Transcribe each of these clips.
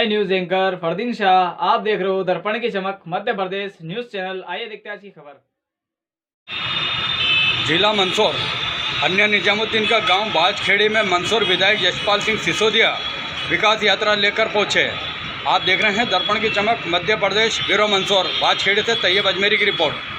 मैं news anchor Fardeen Shah, आप देख रहे हो दर्पण की चमक मध्य प्रदेश न्यूज चैनल। आइए देखते हैं आज की खबर। जिला मंदसौर अन्य निजामुद्दीन का गांव बाजखेड़ी में मंदसौर विधायक यशपाल सिंह सिसोदिया विकास यात्रा लेकर पहुंचे। आप देख रहे हैं दर्पण की चमक मध्य प्रदेश, ब्यूरो मंदसौर। बाजखेड़ी से तैयब अजमेरी की रिपोर्ट।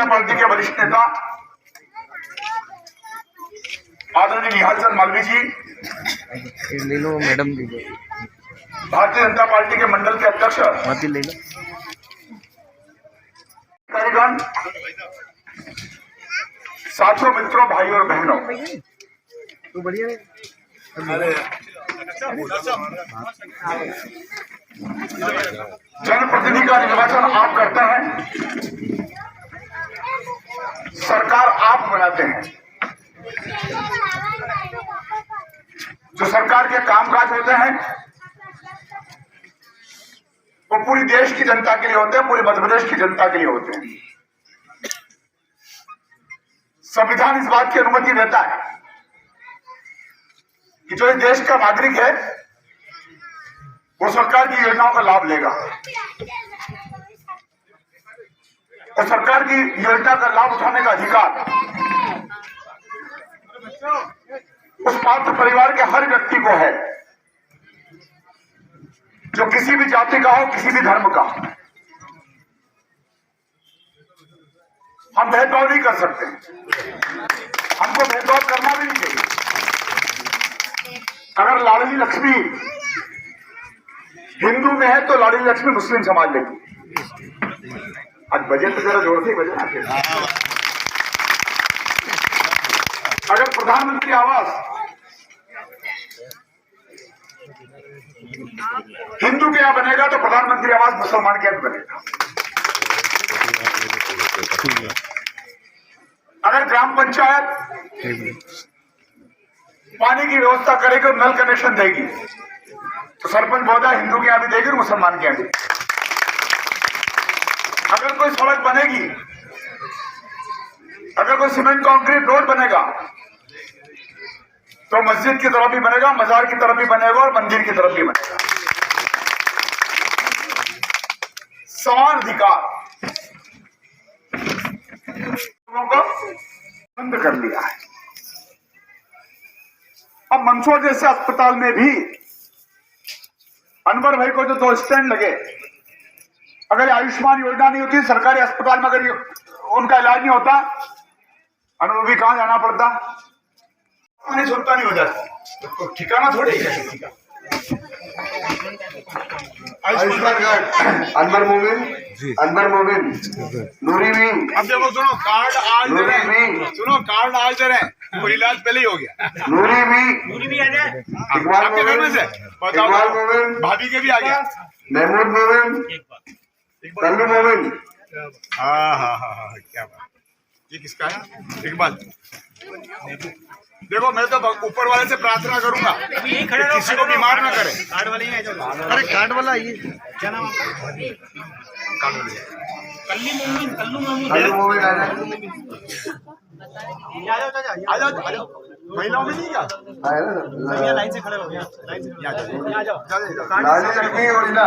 पार्टी के वरिष्ठ नेता आदरणीय निहालचंद मालवीय जी, ले लो मैडम, ले लो। भारतीय जनता पार्टी के मंडल के अध्यक्ष ले लो। कार्यगण, साथियों, मित्रों, भाइयों और बहनों, तो बढ़िया है। जनप्रतिनिधि का निर्वाचन आप करते हैं, सरकार आप बनाते हैं। जो सरकार के कामकाज होते हैं वो पूरी देश की जनता के लिए होते हैं, पूरे मध्य प्रदेश की जनता के लिए होते हैं। संविधान इस बात की अनुमति देता है कि जो इस देश का नागरिक है वो सरकार की योजनाओं का लाभ लेगा और सरकार की योजना का लाभ उठाने का अधिकार उस पात्र परिवार के हर व्यक्ति को है, जो किसी भी जाति का हो, किसी भी धर्म का। हम भेदभाव नहीं कर सकते, हमको भेदभाव करना भी नहीं चाहिए। अगर लाडली लक्ष्मी हिंदू में है तो लाडली लक्ष्मी मुस्लिम समाज लेगी। आज बजट तो जरा जोर से बजे। अगर प्रधानमंत्री आवास हिंदू के यहां बनेगा तो प्रधानमंत्री आवास मुसलमान के यहां बनेगा। अगर ग्राम पंचायत पानी की व्यवस्था करेगी और नल कनेक्शन देगी तो सरपंच महोदय हिंदू के यहां भी देगी और मुसलमान के यहां भी। अगर कोई सड़क बनेगी, अगर कोई सीमेंट कंक्रीट रोड बनेगा तो मस्जिद की तरफ भी बनेगा, मजार की तरफ भी बनेगा और मंदिर की तरफ भी बनेगा। समान अधिकार लोगों को बंद कर लिया है। अब मंदसौर जैसे अस्पताल में भी अनवर भाई को जो 2 स्टैंड लगे, अगर आयुष्मान योजना नहीं होती, सरकारी अस्पताल में अगर उनका इलाज नहीं होता, अनवर भी कहां जाना पड़ता, पानी सुनता नहीं हो जाता। ठिकाना थोड़ी है किसी का। आयुष्मान कार्ड अनवर मोमिन नूरी भी। अब देखो सुनो, कार्ड आज दे रहे हैं, सुनो कार्ड आज दे रहे हैं, वो इलाज पहले ही हो गया। नूरी भी आ जाए, आपके घर में से बताओ, भाभी के भी आ गया, महमूद मोमिन, कल्लू मोमिन। हाँ, क्या बात। ये किसका है? इकबाल। देखो मैं तो ऊपर वाले से प्रार्थना करूंगा किसी को बीमार ना करे। कार्ड वाले ही अरे कार्ड वाला ये क्या नाम है? कल्लू मोमिन आ जाओ। महिलाओं में नहीं क्या लाइन से खड़े हो गया, लाइन से आ जाओ। लाडली लक्ष्मी योजना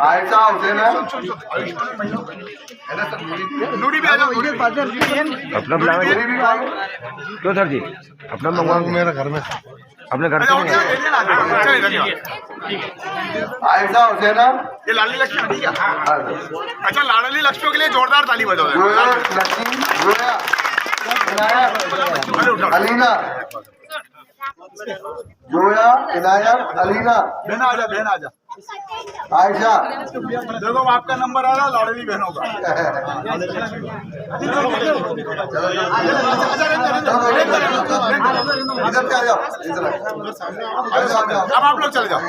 आयशा हुसैन नूरी भी आ जाओ। अपना बुलावा क्यों सर जी? अपना मंगवा मेरा घर में, अपने घर पे आयशा हुसैन। ये लाडली लक्ष्मी ठीक है। अच्छा, लाडली लक्ष्मी के लिए जोरदार ताली बजाओ। अलीना जोया इनायत अलीना बहन आ जा। आयशा। देखो आपका नंबर आ रहा लाडली बहनों का। इधर पे आ जाओ, अब आप लोग चले जाओ,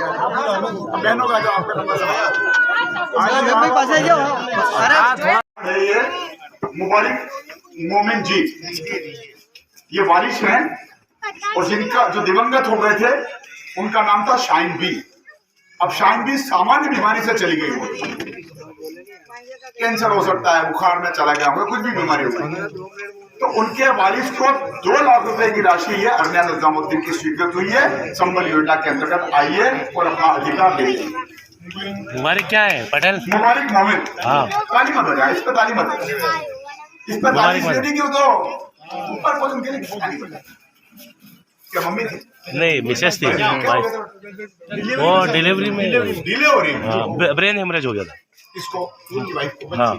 अब बहनों का जाओ, आपका नंबर मुबारक मोमिन जी, ये वारिश हैं और जिनका जो दिवंगत हो गए थे उनका नाम था शाइन बी। अब शाइन बी सामान्य बीमारी से चली गई होगी, कैंसर हो सकता है, बुखार में चला गया होगा, कुछ भी बीमारी हो गई, तो उनके वारिस को 2 लाख रुपए की राशि है अरनिया निजामुद्दीन की स्वीकृत हुई है। संबल योजना के अंतर्गत आइए और अपना अधिकार लीजिए। मुबारक क्या है पटेल? मुबारक मोमिन। हाँ, ताली मत बजाए, इस पर ताली मत, इस पर ताली इसलिए नहीं कि तो ऊपर को उनके लिए क्या मम्मी थी? नहीं मिसेस थी, वो डिलीवरी में डिले हो रही है। ब्रेन हेमरेज हो गया था। इसको उनकी वाइफ को हाँ,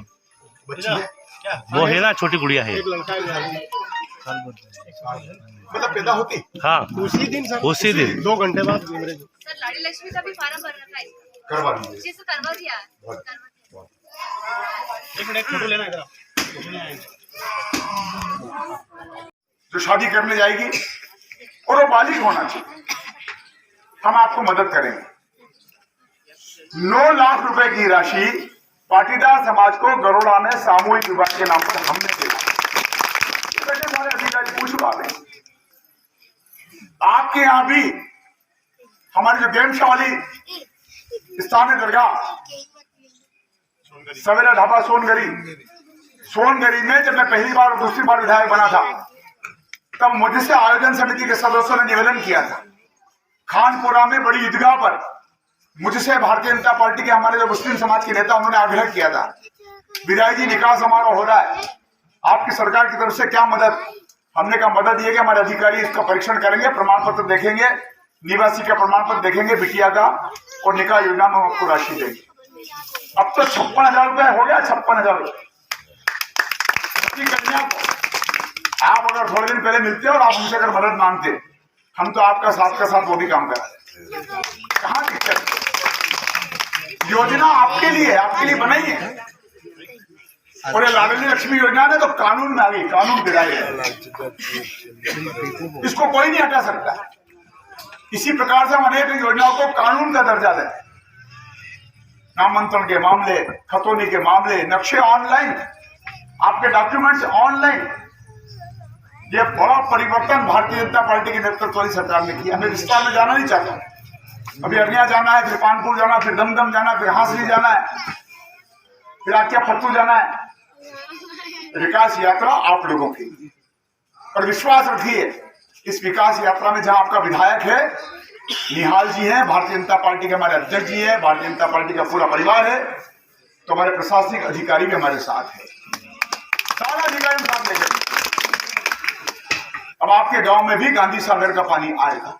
बच्ची है, वो है ना, छोटी गुड़िया है। मतलब पैदा होती हाँ, उसी दिन 2 घंटे बाद। सर लाडली लक्ष्मी का भी फार्म भरना था इसका। करवा दीजिए। जी सर करवा दिया। एक मिनट फोटो लेना इधर। जो शादी करने जाएगी और वो बालिग होना चाहिए, हम आपको मदद करेंगे। 9 लाख रुपए की राशि पाटीदार समाज को गरोड़ा में सामूहिक विवाह के नाम पर हमने दिया। सारे अधिकारी पूछ पाते, आपके यहां भी हमारी जो गेमशा वाली स्थानीय दरगाह सवेरा ढाबा सोनगरी में जब मैं पहली बार और दूसरी बार विधायक बना था, तब मुझसे आयोजन समिति के सदस्यों ने निवेदन किया था खानपुरा में बड़ी ईदगाह पर मुझसे भारतीय जनता पार्टी के हमारे जो मुस्लिम समाज के नेता उन्होंने आग्रह किया था, विधायक जी निकाह समारोह हो रहा है, आपकी सरकार की तरफ से क्या मदद? हमने कहा मदद ये कि हमारे अधिकारी इसका परीक्षण करेंगे, प्रमाण पत्र देखेंगे, निवासी का प्रमाण पत्र देखेंगे बिटिया का, और निकाह योजना में आपको राशि देंगे। अब तो 56,000 रुपए हो गया, 56,000 रुपए कन्या को। आप अगर थोड़े दिन पहले मिलते और आप हमसे अगर मदद मांगते, हम तो आपका साथ का साथ वो भी काम करा। कहाँ दिक्कत? योजना आपके लिए बनाई है, और ये लाडली लक्ष्मी योजना ने तो कानून में आ गई, कानून गिराई है, इसको कोई नहीं हटा सकता। इसी प्रकार से हम अनेक योजनाओं को कानून का दर्जा दें। नामांतरण के मामले, खतौनी के मामले, नक्शे ऑनलाइन, आपके डॉक्यूमेंट्स ऑनलाइन, ये बड़ा परिवर्तन भारतीय जनता पार्टी के नेतृत्व वाली सरकार ने किया। हमें विस्तार में जाना नहीं चाहता, अभी अरनिया जाना है, फिर कानपुर जाना, फिर दमदम जाना, फिर हांसली जाना है, फिर आख्या फत्तू जाना है। विकास यात्रा आप लोगों की, और विश्वास रखिए इस विकास यात्रा में जहां आपका विधायक है निहाल जी हैं, भारतीय जनता पार्टी के हमारे अध्यक्ष जी हैं, भारतीय जनता पार्टी का पूरा परिवार है, तो हमारे प्रशासनिक अधिकारी भी हमारे साथ है, सारा अधिकारी साथ लेकर। अब आपके गांव में भी गांधी सागर का पानी आएगा।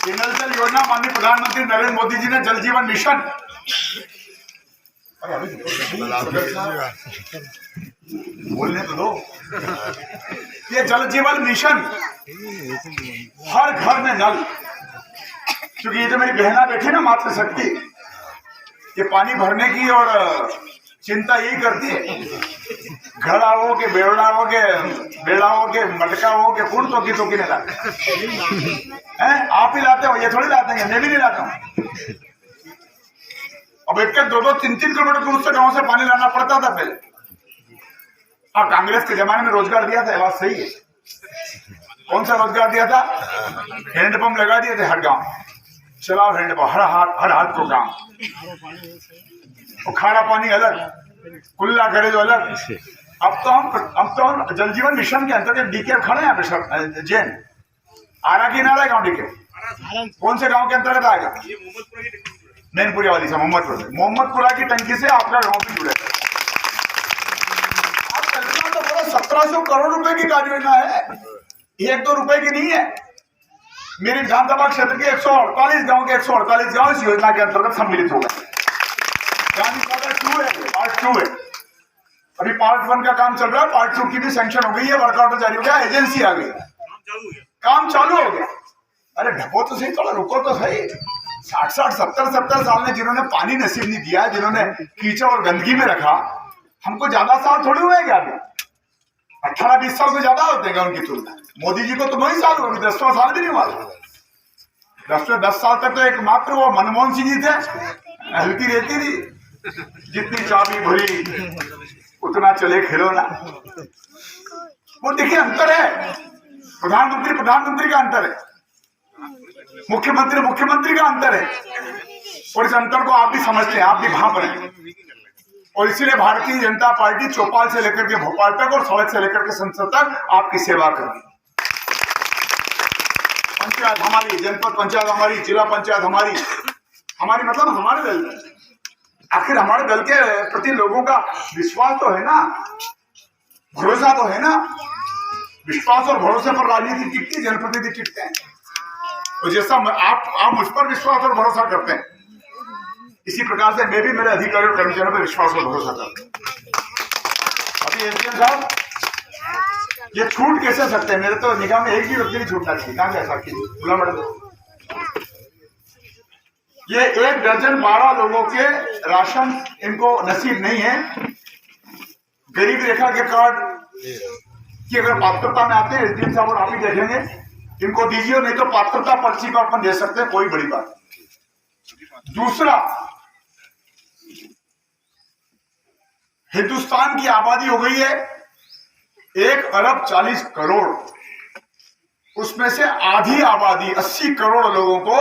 नल जल योजना माननीय प्रधानमंत्री नरेंद्र मोदी जी ने जल जीवन मिशन, बोलने तो दो, ये जल जीवन मिशन हर घर में नल, क्योंकि ये जो मेरी बहना बैठी ना मातृशक्ति, ये पानी भरने की और चिंता यही करती है, घड़ा हो के बेड़ा हो के मटका हो के कुड़ तो की नहीं लाते हैं, आप ही लाते हो, ये थोड़ी लाते हैं, मैं भी नहीं लाता हूँ। अब 1-2, 3 किलोमीटर दूर से गांव से पानी लाना पड़ता था पहले। हाँ, कांग्रेस के जमाने में रोजगार दिया था, ये बात सही है। कौन सा रोजगार दिया था? हैंडपंप लगा दिए थे हर गांव, चलाओ हैंडपंप, हर हाथ को काम, और खारा पानी अलग, कुल्ला करे जो अलग। अब तो हम जल जीवन मिशन के अंतर्गत डीके खड़े हैं यहाँ पे जैन, आरा की नारा गाँव डीके, कौन से गांव के अंतर्गत आएगा? मैनपुरी वाली से मोहम्मदपुरा की टंकी से आपका गांव भी जुड़ेगा। आप कल्पना तो करो, 1700 करोड़ रुपए की कार्य योजना है, 1-2 रुपए की नहीं है। मेरे विधानसभा क्षेत्र के 148 गांव के 148 गांव इस योजना के अंतर्गत सम्मिलित हो गए। गांधी सागर 2 है, पार्ट 2 है, अभी पार्ट 1 का काम चल रहा है, पार्ट 2 की भी सैंक्शन हो गई है, वर्कआउट जारी हो गया, एजेंसी आ गई, काम चालू हो गया। अरे ढको तो सही, थोड़ा रुको तो सही। 60, 70 साल में जिन्होंने पानी नसीब नहीं दिया, जिन्होंने कीचड़ और गंदगी में रखा, हमको ज्यादा साल थोड़ी हुए क्या? अभी 18-20 साल से ज्यादा होते हैं उनकी तुलना। मोदी जी को तो 2 ही साल हुए, 10वां साल भी नहीं हुआ। 10 साल तक तो एकमात्र वो मनमोहन सिंह जी थे, हल्की रहती थी, जितनी चाबी भरी उतना चले खिलौना। वो देखिए अंतर है, प्रधानमंत्री का अंतर है, मुख्यमंत्री का अंतर है, और इस अंतर को आप भी समझते हैं, आप भी भांप रहे हैं। और इसीलिए भारतीय जनता पार्टी चौपाल से लेकर के भोपाल तक और सड़क से लेकर के संसद तक आपकी सेवा करेगी। पंचायत हमारी, जनपद पंचायत हमारी, जिला पंचायत हमारी मतलब हमारे दल में। आखिर हमारे दल के प्रति लोगों का विश्वास तो है ना, भरोसा तो है ना। विश्वास और भरोसे पर राजनीति टिकती, जनप्रतिनिधि टिकते हैं। तो जैसा आप मुझ पर विश्वास और भरोसा करते हैं, इसी प्रकार से मैं भी मेरे अधिकारियों और कर्मचारियों पर विश्वास और भरोसा करता हूं। अभी एसडीएम साहब, ये छूट कैसे सकते हैं? मेरे तो निगाह में एक भी व्यक्ति नहीं छूटना चाहिए। कहाँ ऐसा बोला मैडम? ये 1 दर्जन 12 लोगों के राशन इनको नसीब नहीं है। गरीब रेखा के कार्ड की अगर पात्रता में आते हैं, एसडीएम साहब और आप ही देखेंगे, इनको दीजिए, नहीं तो पात्रता पर्ची पर अपन दे सकते हैं, कोई बड़ी बात। दूसरा, हिंदुस्तान की आबादी हो गई है 1 अरब 40 करोड़, उसमें से आधी आबादी 80 करोड़ लोगों को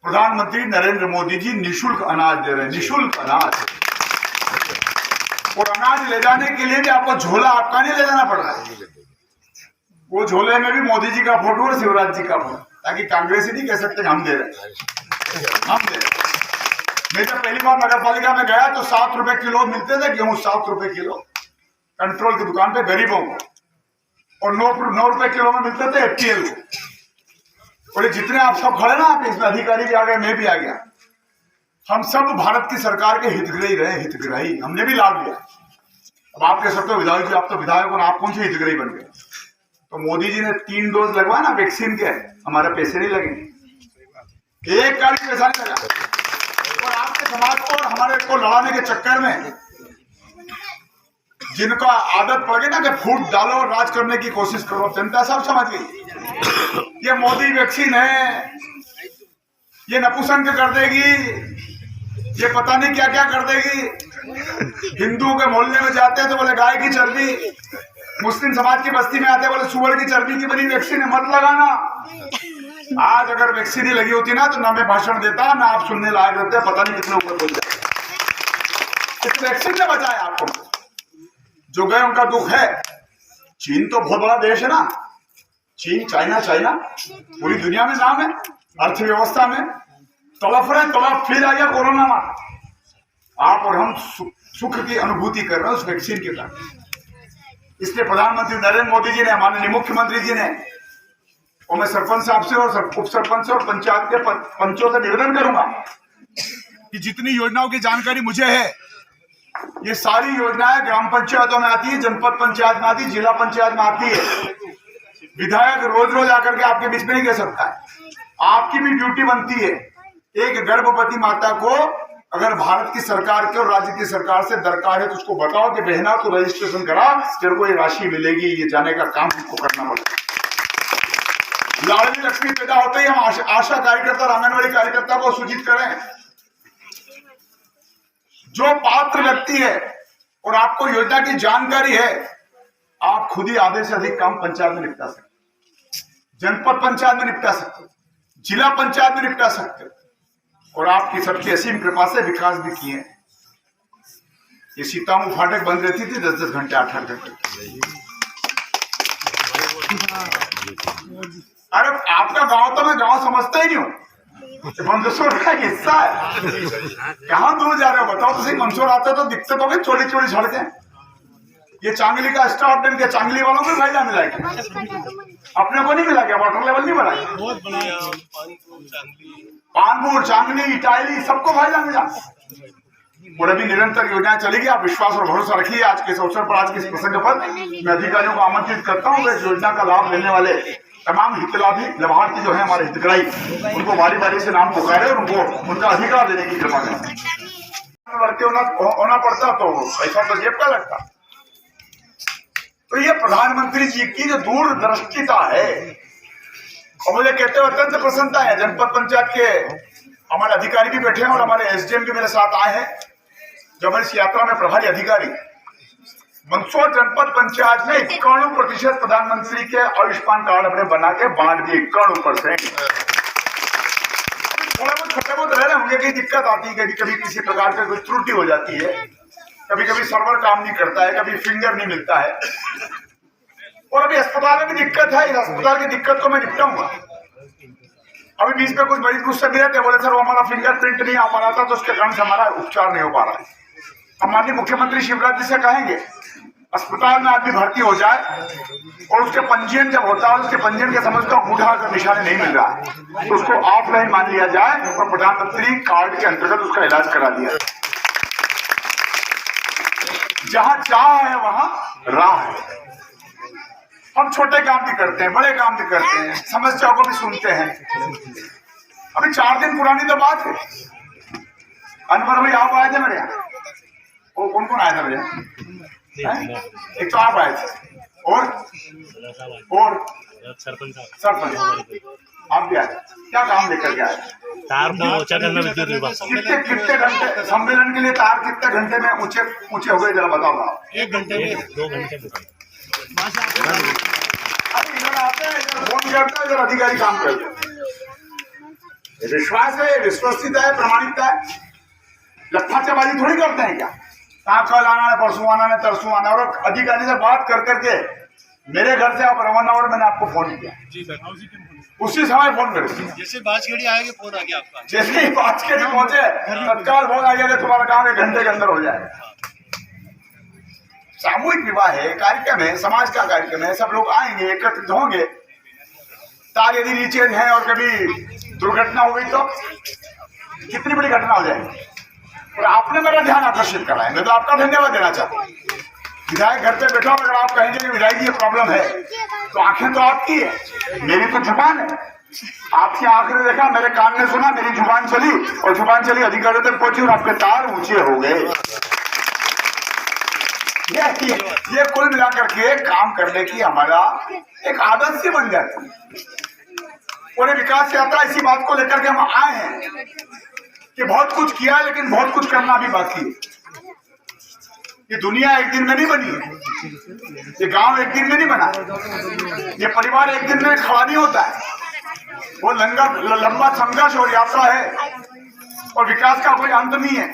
प्रधानमंत्री नरेंद्र मोदी जी निःशुल्क अनाज दे रहे हैं, निःशुल्क अनाज। और अनाज ले जाने के लिए भी आपको झोला आपका नहीं ले जाना पड़ रहा है, वो झोले में भी मोदी जी का फोटो और शिवराज जी का फोटो। ताकि कांग्रेस ही नहीं कह सकते हम दे रहे, हम दे रहे। मैं जब पहली बार नगर पालिका में गया तो 7 रुपए किलो मिलते थे गेहूं, 7 रुपए किलो कंट्रोल की दुकान पे गरीबों को, और 9 रुपए किलो में मिलते थे FTL को। और जितने आप सब खड़े ना, आप इसमें अधिकारी भी आ गए, मैं भी आ गया, हम सब भारत की सरकार के हितग्राही रहे, हितग्राही, हमने भी लाभ लिया। अब आप कह सकते हो विधायक जी आप तो विधायक हो, आप कौन से हितग्राही बन गए? तो मोदी जी ने 3 डोज लगवाया ना वैक्सीन के, हमारे पैसे नहीं लगे, एक का भी पैसा नहीं लगा। और आपके समाज को और हमारे को लड़ाने के चक्कर में जिनका आदत पड़ गई ना कि फूट डालो और राज करने की कोशिश करो, जनता सब समझ गई ये मोदी वैक्सीन है, ये नपुंसक कर देगी, ये पता नहीं क्या क्या कर देगी। हिंदुओं के मोहल्ले में जाते हैं तो बोले गाय की चर्बी, मुस्लिम समाज की बस्ती में आते बोले सुअर की चर्बी की बनी वैक्सीन है, मत लगाना। आज अगर वैक्सीन ही लगी होती ना तो ना मैं भाषण देता ना आप सुनने लायक रहते, पता नहीं कितने ऊपर बोल जाते। इस वैक्सीन ने बचाया आपको, जो गए उनका दुख है। चीन तो बहुत बड़ा देश है ना, चीन, चाइना पूरी दुनिया में नाम है, अर्थव्यवस्था में तड़फ रहे, तड़फ फिर आ गया कोरोना में। आप और हम सुख की अनुभूति कर रहे हैं उस वैक्सीन के कारण। इसलिए प्रधानमंत्री नरेंद्र मोदी जी ने, माननीय मुख्यमंत्री जी ने, और मैं सरपंच साहब से और उप सरपंच से और पंचायत के पंचों से निवेदन करूंगा कि जितनी योजनाओं की जानकारी मुझे है, ये सारी योजनाएं ग्राम पंचायतों में आती है, जनपद पंचायत में आती है, जिला पंचायत में आती है। विधायक रोज रोज आकर के आपके बीच में नहीं कह सकता है, आपकी भी ड्यूटी बनती है। एक गर्भवती माता को अगर भारत की सरकार के और राज्य की सरकार से दरकार है तो उसको बताओ कि बहना तो रजिस्ट्रेशन करा, तेरे को ये राशि मिलेगी, ये जाने का काम हमको करना पड़ेगा। लाडली लक्ष्मी पैदा होते ही हम आशा कार्यकर्ता और आंगनबाड़ी कार्यकर्ता को सूचित करें। जो पात्र व्यक्ति है और आपको योजना की जानकारी है, आप खुद ही आधे से अधिक काम पंचायत में निपटा सकते, जनपद पंचायत में निपटा सकते, जिला पंचायत में निपटा सकते, और आपकी सबकी असीम कृपा से विकास भी किए। ये सीतामऊ फाटक बंद रहती थी 10-10 घंटे, 8-8 घंटे। अरे आपका गांव तो मैं गांव समझता ही नहीं हूँ, मंदसौर का हिस्सा है। कहाँ दूर जा रहे हो बताओ तो सही। मंदसौर आते तो दिक्कत हो गई, चोरी चोरी सड़कें। ये चांगली का स्टाफ डैम के चांगली वालों को फायदा मिला है, अपने को नहीं मिला क्या? वाटर लेवल नहीं बढ़ा? पानपुर, चांगली, इटाली सबको फायदा मिला। और अभी निरंतर योजनाएं चलेगी, आप विश्वास और भरोसा रखिए। आज के इस अवसर पर, आज के इस प्रसंग पर मैं अधिकारियों को आमंत्रित करता हूँ इस योजना का लाभ लेने वाले तमाम हितलाभी लाभार्थी जो है हमारे हितग्राही, उनको बारी बारी से नाम पुकारे और उनको उनका अधिकार देने की कृपा करें। भर्ती होना पड़ता तो पैसा तो जेब का लगता। तो ये प्रधानमंत्री जी की जो दूरदृष्टिता है, और मुझे कहते हुए अत्यंत प्रसन्नता है। जनपद पंचायत के हमारे अधिकारी भी बैठे हैं और हमारे SDM भी मेरे साथ आए हैं, जो हमारी इस यात्रा में प्रभारी अधिकारी। मंदसौर जनपद पंचायत में 91% प्रधानमंत्री के आयुष्मान कार्ड अपने बना के बांट दिए, 91%। थोड़ा बहुत खट्टे बहुत रह रहे होंगे, कहीं दिक्कत आती है, कभी कभी किसी प्रकार का कोई त्रुटि हो जाती है, कभी कभी सर्वर काम नहीं करता है, कभी फिंगर नहीं मिलता है, और अभी अस्पताल में भी दिक्कत है। इस अस्पताल की दिक्कत को मैं निपटाऊंगा। अभी बीच में कुछ मरीज मुझसे मिले थे, बोले सर वो हमारा फिंगरप्रिंट नहीं आ पा रहा था, तो उसके कारण से हमारा उपचार नहीं हो पा रहा है। हम माननीय मुख्यमंत्री शिवराज जी से कहेंगे अस्पताल में आदमी भर्ती हो जाए और उसके पंजीयन जब होता है, उसके पंजीयन के समझ का अंगूठा का निशान नहीं मिल रहा है तो उसको ऑफलाइन मान लिया जाए और प्रधानमंत्री कार्ड के अंतर्गत उसका इलाज करा दिया। जहां चाह है वहां राह है। हम छोटे काम भी करते हैं, बड़े काम भी करते हैं, समस्याओं को भी सुनते हैं। अभी 4 दिन पुरानी तो बात है, अनवर भाई आप आए थे मेरे यहाँ। वो कौन कौन आया था मेरे यहाँ? एक तो आप आए थे और सरपंच आप भी आए। क्या काम लेकर के आए? तार को ऊंचा करना विद्युत विभाग। कितने घंटे सम्मेलन के लिए तार कितने घंटे में ऊंचे हो गए जरा बताओ आप। 1 घंटे में 2 घंटे में। अरे इधर आते हैं, इधर फोन करते हैं, इधर अधिकारी काम करते हैं। विश्वास है, विश्वसनीयता है, प्रामाणिकता है। लफाचबाजी थोड़ी करते हैं क्या? कल आना है, परसों आना है, तरसों आना है, और अधिकारी से बात कर करके मेरे घर से आप रवाना और मैंने आपको फोन किया जी सर, उसी समय फोन कर दिया। जैसे बाजखेड़ी आएंगे फोन आ गया आपका। जैसे ही बाजखेड़ी पहुंचे तत्काल फोन आ गया कि तुम्हारा काम 1 घंटे के अंदर हो जाएगा। सामूहिक विवाह है, कार्यक्रम है, समाज का कार्यक्रम है, सब लोग आएंगे, एकत्रित होंगे। तार यदि नीचे हैं और कभी दुर्घटना हो गई तो कितनी बड़ी घटना हो जाएगी। और आपने मेरा ध्यान आकर्षित करा है, मैं तो आपका धन्यवाद देना चाहता हूँ। विधायक घर पे बैठा, अगर आप कहेंगे कि विधायक ये प्रॉब्लम है तो आंखें तो आपकी है, मेरी तो जुबान है। आपकी आंख ने देखा, मेरे कान ने सुना, मेरी जुबान चली और जुबान चली अधिकारियों तक पहुंची और आपके तार ऊंचे हो गए। ये कुल मिलाकर के काम करने की हमारा एक आदत सी बन जाती है। पूरे विकास यात्रा इसी बात को लेकर के हम आए हैं कि बहुत कुछ किया है लेकिन बहुत कुछ करना भी बाकी है। ये दुनिया एक दिन में नहीं बनी है, ये गांव एक दिन में नहीं बना, ये परिवार एक दिन में खड़ा नहीं होता है। वो लंबा संघर्ष और यात्रा है और विकास का कोई अंत नहीं है,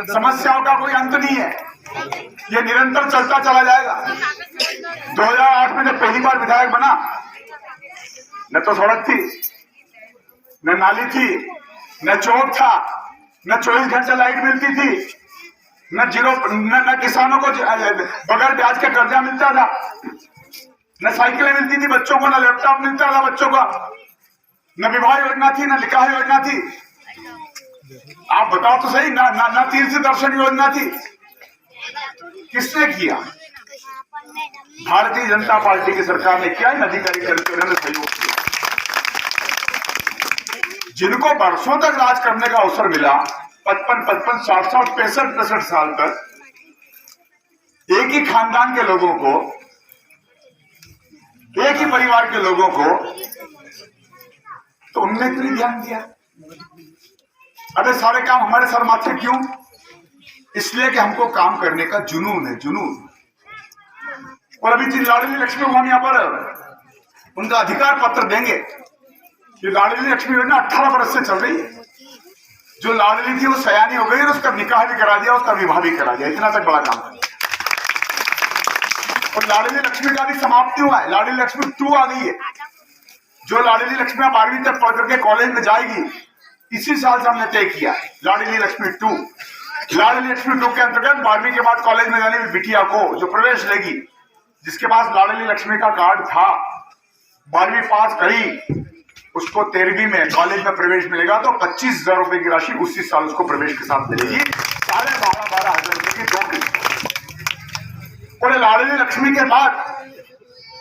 समस्याओं का कोई अंत नहीं है, ये निरंतर चलता चला जाएगा। 2008 में जब पहली बार विधायक बना, न तो सड़क थी, न नाली थी, न चौक था, न 24 घंटे लाइट मिलती थी, न किसानों को बगैर ब्याज का कर्जा मिलता था, न साइकिलें मिलती थी बच्चों को, न लैपटॉप मिलता था बच्चों का, न विवाह योजना थी, न निकाह योजना थी। आप बताओ तो सही, न तीर्थ दर्शन योजना थी। किसने किया? भारतीय जनता पार्टी की सरकार ने किया, अधिकारी कर्मचारियों ने सहयोग किया। जिनको वर्षों तक राज करने का अवसर मिला, 55, 60, 65 साल तक एक ही खानदान के लोगों को, एक ही परिवार के लोगों को, तो उनने क्यों नहीं ध्यान दिया? अबे सारे काम हमारे सर माथे क्यों? इसलिए कि हमको काम करने का जुनून है, जुनून। और अभी जिन लाडली लक्ष्मी को हम यहाँ पर उनका अधिकार पत्र देंगे। ये लाडली लक्ष्मी योजना 18 वर्ष से चल रही है। जो लाडली थी वो सयानी हो गई और उसका निकाह भी करा दिया, उसका विवाह भी करा दिया, इतना तक बड़ा काम। और लाडली लक्ष्मी का भी समाप्ति हुआ है, लाडली लक्ष्मी 2 आ गई है। जो लाडली लक्ष्मी 12वीं तक पढ़ करके कॉलेज में जाएगी, इसी साल से हमने तय किया लाडली लक्ष्मी 2। लाडली लक्ष्मी 2 के अंतर्गत 12वीं के बाद कॉलेज में जाने वाली बिटिया को जो प्रवेश लेगी, जिसके पास लाडली लक्ष्मी का कार्ड था, 12वीं पास करी, उसको 13वीं में कॉलेज में प्रवेश मिलेगा तो 25,000 रुपए की राशि उसी साल उसको प्रवेश के साथ मिलेगी। 12,500 रुपए की 2 किस्त। और लाडली लक्ष्मी के बाद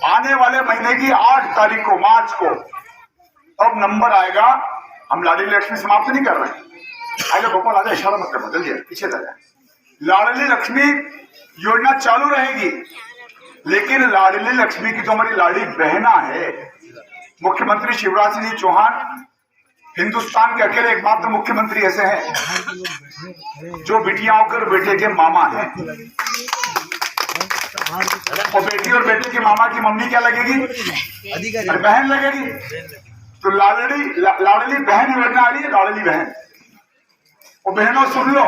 आने वाले महीने की 8 तारीख को, मार्च को, अब नंबर आएगा। हम लाडली लक्ष्मी समाप्त नहीं कर रहे हैं। आगे गोपाल आजा, इशारा मत करना, जल्दी पीछे जा जाए। लाडली लक्ष्मी योजना चालू रहेगी, लेकिन लाडली लक्ष्मी की जो हमारी लाडली बहना है, मुख्यमंत्री शिवराज सिंह चौहान हिंदुस्तान के अकेले एकमात्र मुख्यमंत्री ऐसे हैं जो बिटियाओं के और बेटे के मामा हैं। और बेटी और बेटे के मामा की मम्मी क्या लगेगी? बहन लगेगी। तो लाडली बहन योजना आ रही है, लाडली बहन। और बहनों सुन लो,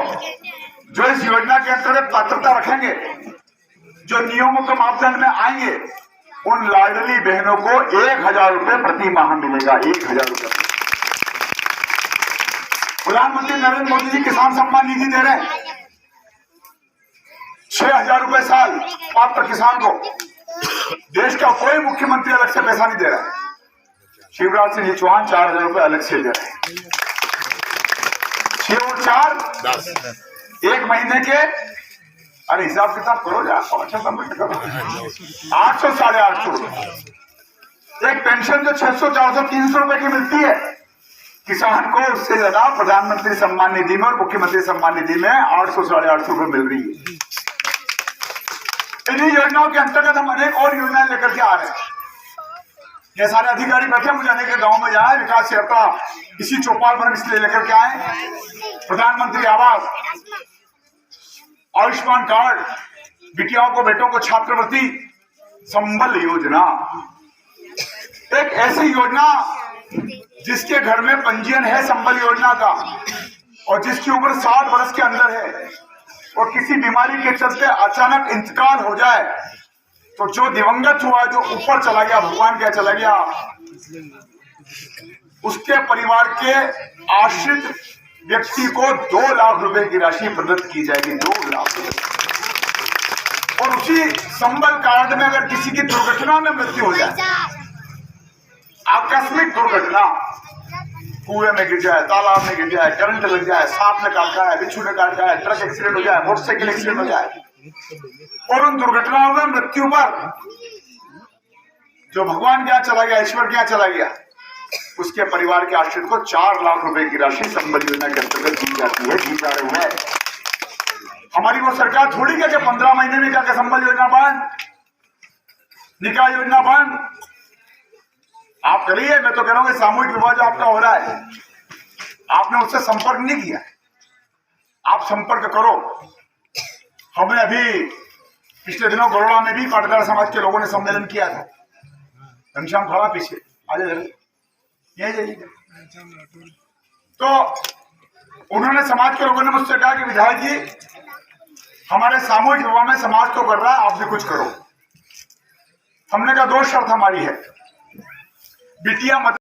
जो इस योजना के अंतर्गत पात्रता रखेंगे, जो नियमों के मापदंड में आएंगे, उन लाडली बहनों को 1,000 रुपए प्रति माह मिलेगा। 1,000 रुपए। प्रधानमंत्री नरेंद्र मोदी जी किसान सम्मान निधि दे रहे हैं, 6,000 रुपए साल पात्र किसान को। देश का कोई मुख्यमंत्री अलग से पैसा नहीं दे रहा है। शिवराज सिंह चौहान 4,000 रुपए अलग से दे रहे हैं। 6 और 4 एक महीने के, अरे हिसाब किताब करो यार, 500 करो, 800, 850। एक पेंशन जो 600, 400, 300 रुपए की मिलती है किसान को, उससे ज्यादा प्रधानमंत्री सम्मान निधि में और मुख्यमंत्री सम्मान निधि में 800, 850 रुपए मिल रही है। इन्हीं योजनाओं के अंतर्गत हम अनेक और योजनाएं लेकर के आ रहे हैं। ये सारे अधिकारी बैठे, मुझे अनेक गांव में जाए, विकास यात्रा इसी चौपाल पर इसलिए लेकर के आए। प्रधानमंत्री आवास, आयुष्मान कार्ड, बिटियाओं को बेटों को छात्रवृत्ति, संबल योजना, एक ऐसी योजना जिसके घर में पंजीयन है संबल योजना का और जिसकी उम्र 60 वर्ष के अंदर है और किसी बीमारी के चलते अचानक इंतकाल हो जाए तो जो दिवंगत हुआ, जो ऊपर चला गया, भगवान क्या चला गया, उसके परिवार के आश्रित व्यक्ति को 2 लाख रुपए की राशि प्रदत्त की जाएगी। 2 लाख रुपए। और उसी संबल कांड में अगर किसी की दुर्घटना में मृत्यु हो जाए, आकस्मिक दुर्घटना, कुएं में गिर जाए, तालाब में गिर जाए, करंट लग जाए, सांप ने काटा है, बिच्छू ने काटा है, ट्रक एक्सीडेंट हो जाए, मोटरसाइकिल एक्सीडेंट हो जाए, और उन दुर्घटनाओं में मृत्यु पर जो भगवान क्या चला गया, ईश्वर क्या चला गया, उसके परिवार के आश्रित को 4 लाख रुपए की राशि संबल योजना के अंतर्गत दी जाती है, दी जा रही है। हमारी वो सरकार थोड़ी क्या 15 महीने में क्या संबल योजना बंद, निकाह योजना बंद। आप करिए, मैं तो कह रहा हूं कि सामूहिक विवाह जो आपका हो रहा है, आपने उससे संपर्क नहीं किया, आप संपर्क करो। हमने अभी पिछले दिनों बड़ौदा में भी पाटीदार समाज के लोगों ने सम्मेलन किया था। घनश्याम खड़ा पीछे, आगे यही जाइए। तो उन्होंने, समाज के लोगों ने मुझसे कहा कि विधायक जी, हमारे सामूहिक विवाह में समाज तो कर रहा है, आप भी कुछ करो। हमने कहा 2 शर्त हमारी है, बिटिया मत